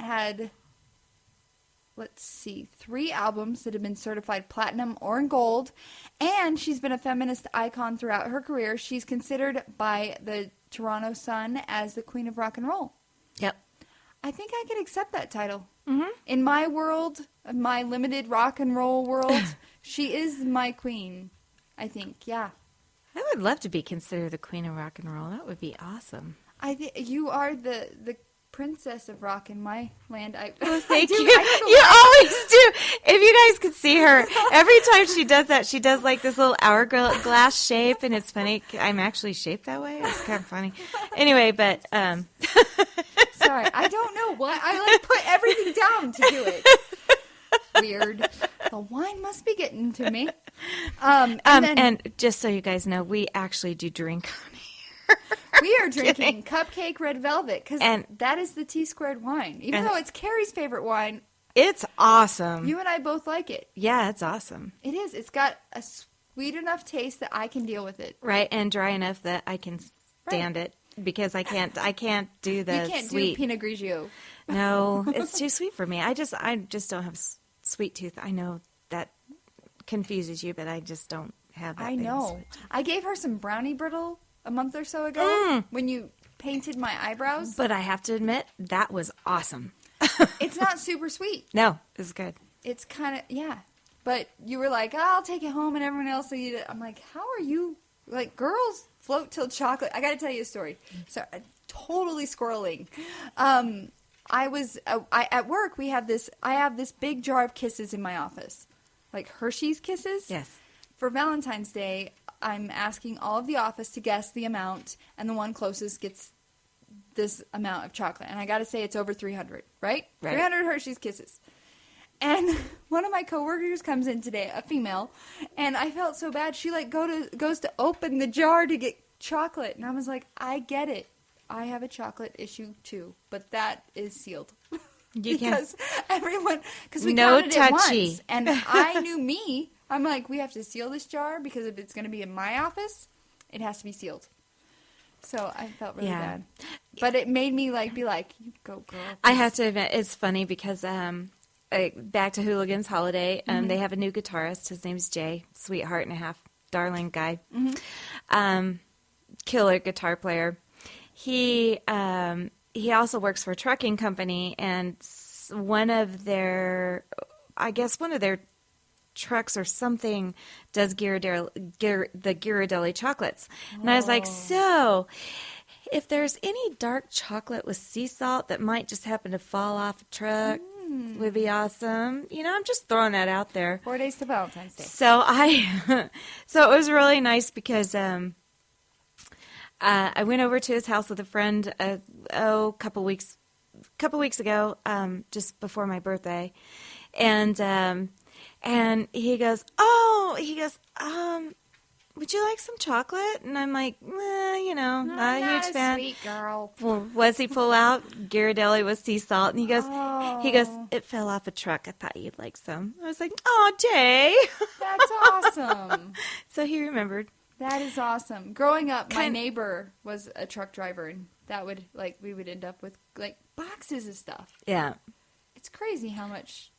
had, let's see, 3 albums that have been certified platinum or gold, and she's been a feminist icon throughout her career. She's considered by the Toronto Sun as the Queen of Rock and Roll. Yep. I think I could accept that title. Mm-hmm. In my world, my limited rock and roll world, she is my queen, I think, yeah. I would love to be considered the Queen of Rock and Roll. That would be awesome. You are the princess of rock in my land. Thank you. You always do. If you guys could see her, every time she does that, she does like this little hourglass shape, and it's funny. I'm actually shaped that way. It's kind of funny. Anyway, but sorry, I don't know what I put everything down to do it. Weird. The wine must be getting to me. And just so you guys know, we actually do drink on here. We are drinking Cupcake Red Velvet because that is the T-squared wine. Even though it's Carrie's favorite wine. It's awesome. You and I both like it. Yeah, it's awesome. It is. It's got a sweet enough taste that I can deal with it. Right, and dry enough that I can stand it because I can't do the You can't sweet. do Pinot Grigio. No, it's too sweet for me. I just don't have sweet tooth. I know that confuses you, but I just don't have that. I know. I gave her some brownie brittle a month or so ago when you painted my eyebrows. But I have to admit, that was awesome. It's not super sweet. No, it's good. It's kind of, yeah. But you were like, I'll take it home and everyone else will eat it. I'm like, how are you, like, girls float till chocolate. I got to tell you a story. So, totally squirreling. At work, I have this big jar of Kisses in my office. Like Hershey's Kisses. Yes. For Valentine's Day, I'm asking all of the office to guess the amount, and the one closest gets this amount of chocolate. And I got to say, it's over 300, right? 300 Hershey's Kisses. And one of my coworkers comes in today, a female, and I felt so bad. She goes to open the jar to get chocolate, and I was like, I get it. I have a chocolate issue too, but that is sealed. Because we counted it once, and I knew me. I'm like, we have to seal this jar because if it's going to be in my office, it has to be sealed. So I felt really bad. But it made me be like, you go, girl. I have to admit, it's funny because back to Hooligan's Holiday, they have a new guitarist. His name's Jay, sweetheart and a half, darling guy. Killer guitar player. He also works for a trucking company, and one of their trucks or something does the Ghirardelli chocolates. And I was like, so if there's any dark chocolate with sea salt that might just happen to fall off a truck, would be awesome. I'm just throwing that out there. 4 days to Valentine's Day. So so it was really nice because I went over to his house with a friend a couple weeks ago, just before my birthday, and he goes, would you like some chocolate? And I'm like, not a huge fan. Sweet girl. Well, what's he pull out? Ghirardelli with sea salt, and he goes, it fell off a truck. I thought you'd like some. I was like, oh, Jay. That's awesome. So he remembered. That is awesome. Growing up, my neighbor was a truck driver, and that would, we would end up with, boxes of stuff. Yeah. It's crazy how much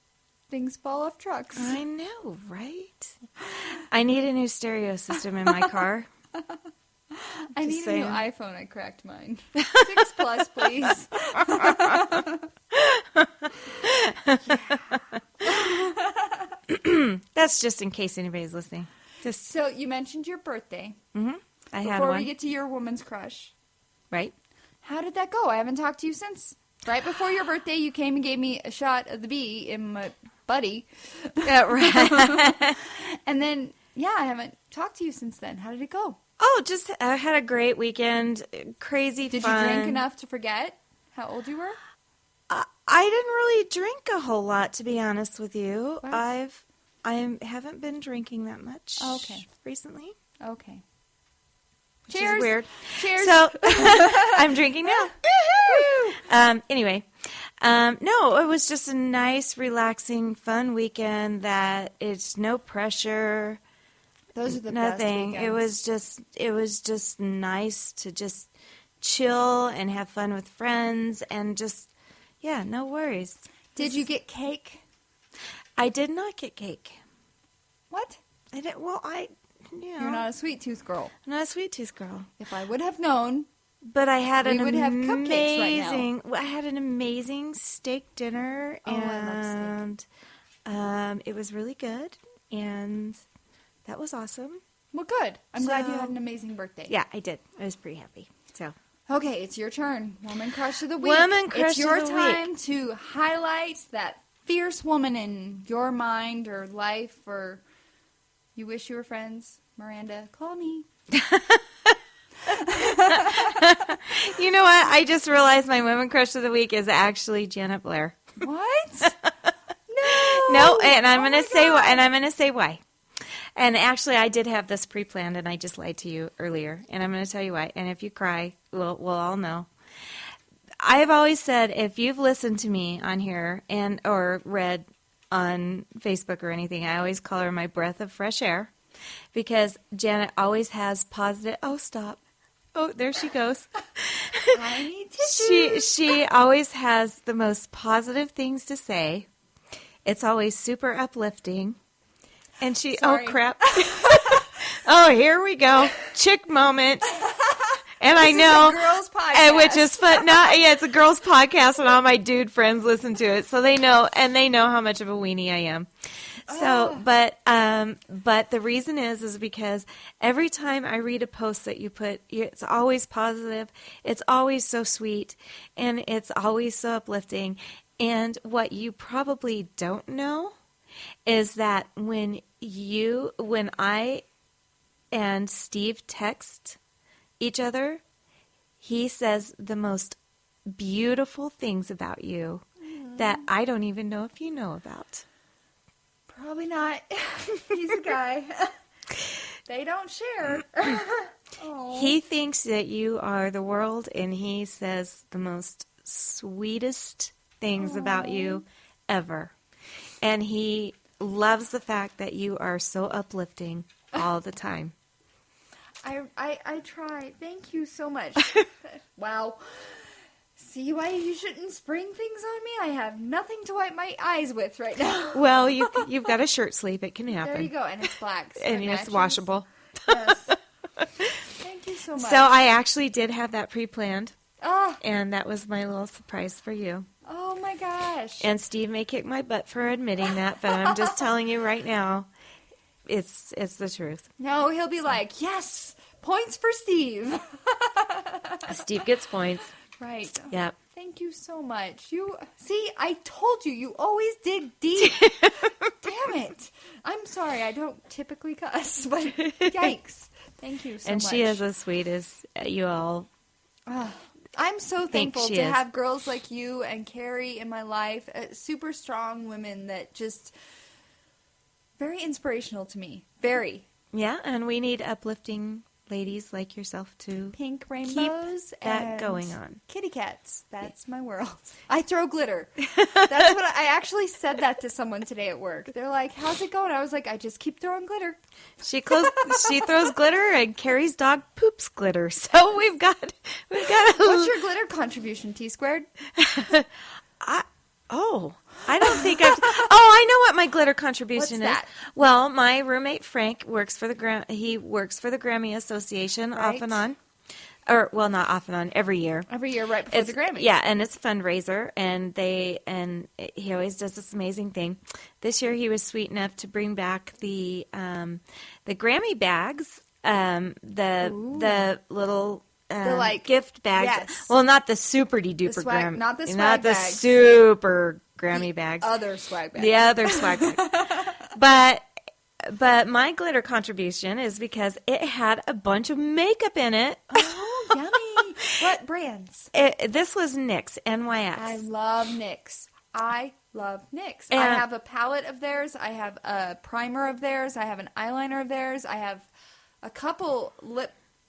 things fall off trucks. I know, right? I need a new stereo system in my car. I need a new iPhone. I cracked mine. 6 Plus, please. That's just in case anybody's listening. So you mentioned your birthday. Mm-hmm. I had one. Before we get to your woman's crush. Right. How did that go? I haven't talked to you since. Right before your birthday, you came and gave me a shot of the bee in my buddy. Yeah, right. And then, I haven't talked to you since then. How did it go? Oh, just I had a great weekend. Crazy fun. Did you drink enough to forget how old you were? I didn't really drink a whole lot, to be honest with you. What? I haven't been drinking that much recently. Okay. Which Cheers. is weird. Cheers. So, I'm drinking now. Anyway, no, it was just a nice, relaxing, fun weekend that it's no pressure. Those are the nothing. best weekends. It was just nice to just chill and have fun with friends and just, Yeah, no worries. Did you get cake? I did not get cake. What? I didn't. Well, You're not a sweet tooth girl. I'm not a sweet tooth girl. If I would have known, but I had we would have cupcakes right now. I had an amazing steak dinner, I love steak. And it was really good, and that was awesome. Well, good. I'm glad you had an amazing birthday. Yeah, I did. I was pretty happy. So. Okay, it's your turn. Woman Crush of the Week. It's your time to highlight that fierce woman in your mind or life, or you wish you were friends. Miranda, call me. You know what? I just realized my Woman Crush of the Week is actually Janet Blair. What? No. No, and I'm going to say why. And I'm going to say why. And actually, I did have this pre-planned, and I just lied to you earlier. And I'm going to tell you why. And if you cry, we'll all know. I have always said, if you've listened to me on here or read on Facebook or anything, I always call her my breath of fresh air, because Janet always has positive. Oh, stop! Oh, there she goes. I need tissue. She always has the most positive things to say. It's always super uplifting. And Sorry. Oh, crap. Oh, here we go. Chick moment. And this I know. Is a girls' podcast. Which is fun. No, yeah, it's a girls' podcast, and all my dude friends listen to it. So they know how much of a weenie I am. So, but the reason is because every time I read a post that you put, it's always positive. It's always so sweet, and it's always so uplifting. And what you probably don't know is that when I and Steve text each other, he says the most beautiful things about you that I don't even know if you know about. Probably not. He's a guy. They don't share. He thinks that you are the world, and he says the most sweetest things about you ever. And he loves the fact that you are so uplifting all the time. I try. Thank you so much. Wow. See why you shouldn't spring things on me? I have nothing to wipe my eyes with right now. Well, you've got a shirt sleeve. It can happen. There you go. And it's black. So and it's washable. Yes. Thank you so much. So I actually did have that pre-planned. Oh. And that was my little surprise for you. Oh, my gosh. And Steve may kick my butt for admitting that, but I'm just telling you right now, it's the truth. No, he'll be like, yes, points for Steve. Steve gets points. Right. Yep. Thank you so much. See, I told you, you always dig deep. Damn it. I'm sorry, I don't typically cuss, but yikes. Thank you so much. And she is as sweet as you all. I'm so thankful to have girls like you and Carrie in my life, super strong women that just, very inspirational to me. Very. Yeah, and we need uplifting ladies like yourself to pink rainbows keep that and going on. Kitty cats. That's my world. I throw glitter. That's what I actually said that to someone today at work. They're like, "How's it going?" I was like, "I just keep throwing glitter." She throws glitter, and Carrie's dog poops glitter. So we've got. What's your glitter contribution, T squared? I don't think I've... I know what my glitter contribution What's that? is. Well, my roommate Frank works for the Grammy Association off and on. Or, well, not off and on, every year. Every year right before the Grammys. Yeah, and it's a fundraiser, and he always does this amazing thing. This year he was sweet enough to bring back the Grammy bags, the little... gift bags. Yes. Well, not the super-de-duper Grammy. Not the swag Not the bags. super Grammy bags. Other swag bags. The other swag bags. But my glitter contribution is because it had a bunch of makeup in it. Oh, yummy. What brands? This was NYX, NYX. I love NYX. I have a palette of theirs. I have a primer of theirs. I have an eyeliner of theirs. I have a couple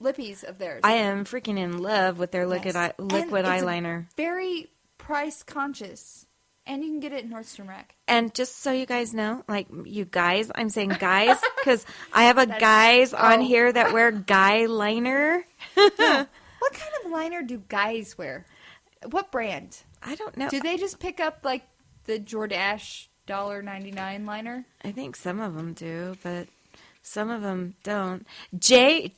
lippies of theirs. I am freaking in love with their liquid eyeliner. Very price conscious. And you can get it in Nordstrom Rack. And just so you guys know, like you guys, I'm saying guys, because I have guys on here that wear guy liner. Yeah. What kind of liner do guys wear? What brand? I don't know. Do they just pick up like the Jordache $1.99 liner? I think some of them do, but some of them don't. Jay,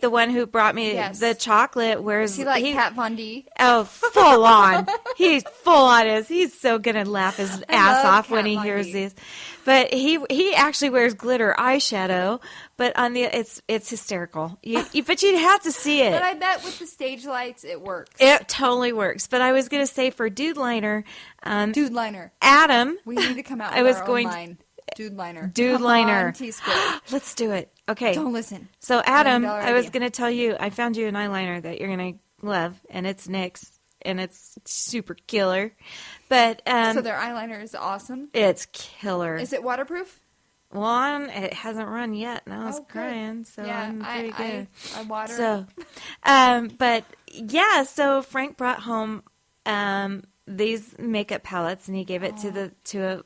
the one who brought me the chocolate, wears... Is he like Kat Von D? Oh, full on. He's full on. He's so going to laugh his ass off when he hears these. But he actually wears glitter eyeshadow, but on the it's hysterical. But you'd have to see it. But I bet with the stage lights, it works. It totally works. But I was going to say for Dude Liner... Dude Liner. Adam... We need to come out with our own line. Dude Liner. Dude Come Liner. on, T-Square. Let's do it. Okay. Don't listen. So, Adam, I was idea. going to tell you, I found you an eyeliner that you're going to love, and it's NYX, and it's super killer. But so their eyeliner is awesome. it's killer. Is it waterproof? One, it hasn't run yet, and I was Oh, good. crying, so Yeah, I'm pretty good. I water. So, but yeah, so Frank brought home these makeup palettes, and he gave it to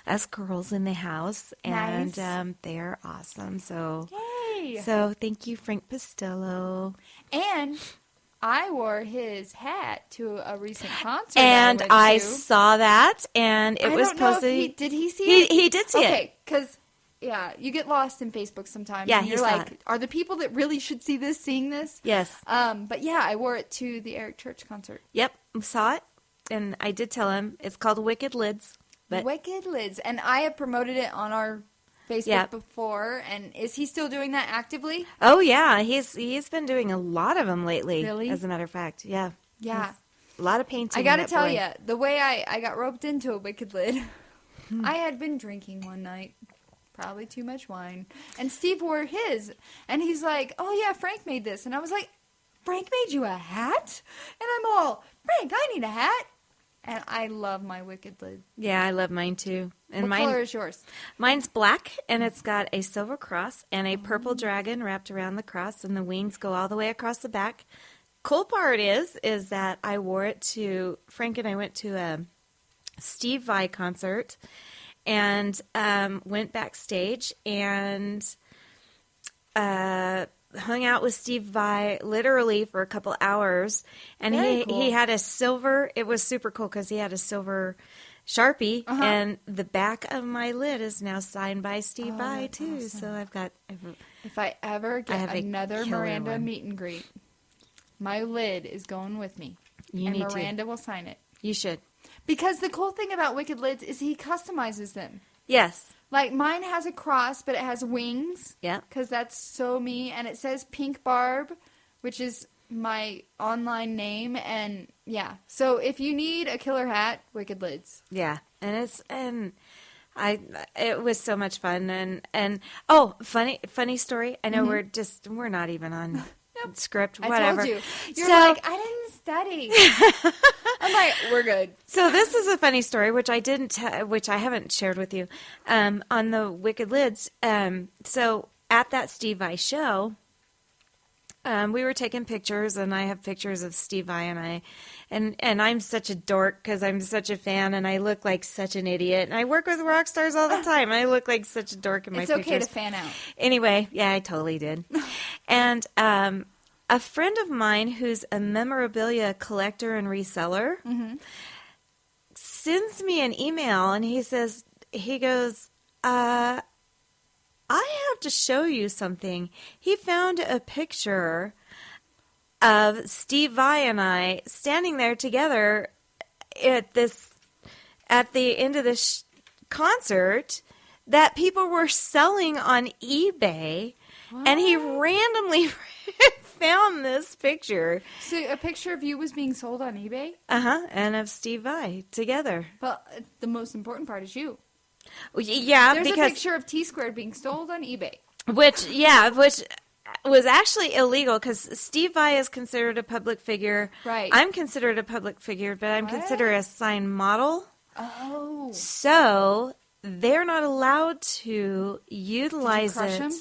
us girls in the house, and Nice. they're awesome. So, Yay! so thank you, Frank Pistello. And I wore his hat to a recent concert. And that I went to. saw that, and it I was don't know if posted. did he see it? He did see it. Okay, because yeah, you get lost in Facebook sometimes. Yeah, and he you're saw like, it. are the people that really should see this seeing this? Yes. But yeah, I wore it to the Eric Church concert. Yep, saw it, and I did tell him it's called Wicked Lids. But Wicked Lids, and I have promoted it on our Facebook before. And is he still doing that actively? oh yeah, he's been doing a lot of them lately. Really? As a matter of fact, yeah. Yeah. A lot of painting. I gotta that tell boy. you, the way I got roped into a Wicked Lid, I had been drinking one night, probably too much wine, and Steve wore his, and he's like, "Oh yeah, Frank made this," and I was like, "Frank made you a hat?" And I'm all, "Frank, I need a hat," and I love my Wicked Lid. Yeah, I love mine too. And What color is yours? mine's black, and it's got a silver cross and a purple dragon wrapped around the cross, and the wings go all the way across the back. Cool part is that I wore it to Frank and I went to a Steve Vai concert, and went backstage and hung out with Steve Vai literally for a couple hours, and Very cool. he had a silver. It was super cool because he had a silver Sharpie, and the back of my lid is now signed by Steve Vai that's too. awesome. So I've got. If I ever I have get a another killer Miranda one. meet and greet, my lid is going with me, You and need to. Miranda will sign it. You should. Because the cool thing about Wicked Lids is he customizes them. Yes. Like mine has a cross, but it has wings. Yeah. Because that's so me. And it says Pink Barb, which is my online name. And yeah. So if you need a killer hat, Wicked Lids. Yeah. And it was so much fun. And funny story. I know we're not even on script, whatever. I told you. You're So- like, I didn't study. I'm like, we're good. So this is a funny story, which I haven't shared with you, on the Wicked Lids. So at that Steve Vai show, we were taking pictures, and I have pictures of Steve Vai and I'm such a dork because I'm such a fan, and I look like such an idiot. And I work with rock stars all the time. I look like such a dork in my It's pictures. okay to fan out. Anyway, yeah, I totally did. And a friend of mine who's a memorabilia collector and reseller sends me an email, and he goes, I have to show you something. He found a picture of Steve Vai and I standing there together at the end of this concert that people were selling on eBay. And he randomly found this picture. So a picture of you was being sold on eBay? And of Steve Vai together. But the most important part is you. Yeah, There's because a picture of T-Squared being sold on eBay. which was actually illegal because Steve Vai is considered a public figure. Right. I'm considered a public figure, but I'm What? considered a signed model. Oh. So they're not allowed to utilize crush it. him?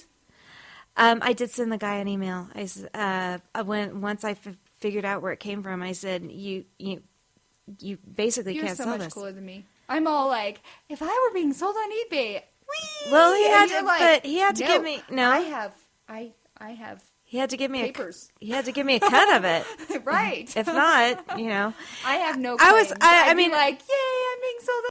I did send the guy an email. Once I figured out where it came from, I said, "You basically You're can't so sell much this." cooler than me. I'm all like, if I were being sold on eBay, whee! Well, he And had you're to, like, but he had to no, give me no. I have He had to give me papers. He had to give me a cut of it. Right. If not, I have no I claims. I I'd mean, be like, yay, I'm being sold